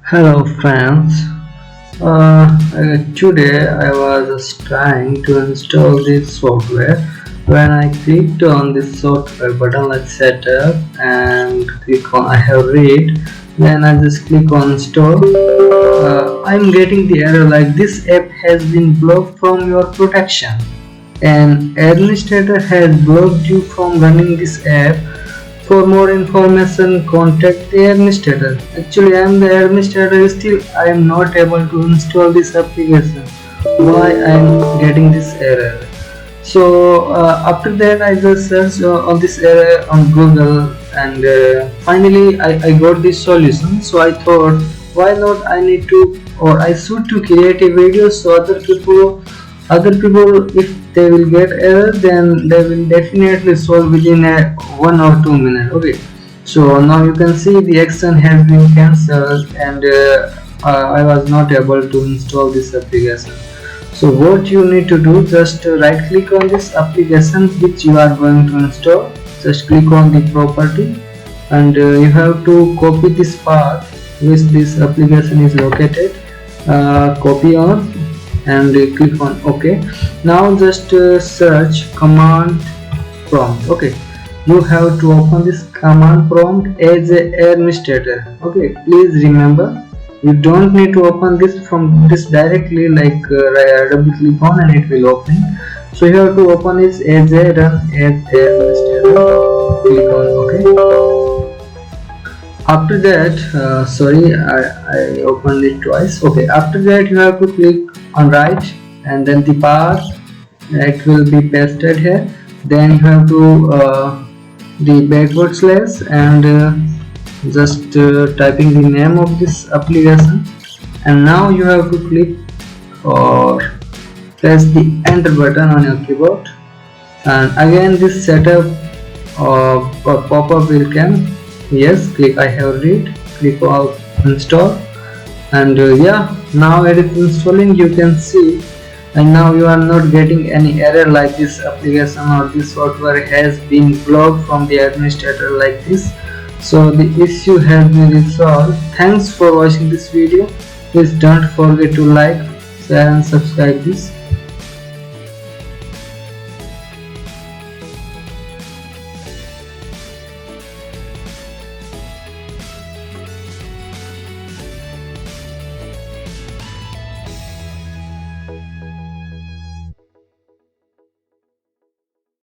Hello friends. Today I was just trying to install this software. When I clicked on this software button like setup and click on I have read, then I just click on install. I'm getting the error like this app has been blocked from your protection. An administrator has blocked you from running this app. For more information, contact the administrator. Actually, I am the administrator. Still, I am not able to install this application. Why I am getting this error? So after that, I just searched on this error on Google, and finally, I got this solution. So I thought, why not? I need to, or I should to create a video so other people if they will get error, then they will definitely solve within a 1 or 2 minutes. Okay, so now you can see the action has been cancelled, and I was not able to install this application. So what you need to do, just right click on this application which you are going to install. Just click on the property, and you have to copy this path which this application is located. Copy on and click on OK. Now just search command prompt. Okay, you have to open this command prompt as a administrator. Okay, please remember, you don't need to open this from this directly, like double click on and it will open. So you have to open this as a run as administrator. Click on OK. After that, sorry, I opened it twice. Okay, after that you have to click on right, and then the path it will be pasted here. Then you have to the backward slash and just typing the name of this application, and now you have to click or press the enter button on your keyboard, and again this setup pop-up will come. Yes, click I have read, click on install, and yeah, now it is installing, you can see. And now you are not getting any error like this application or this software has been blocked from the administrator like this. So the issue has been resolved. Thanks for watching this video. Please don't forget to like, share and subscribe this.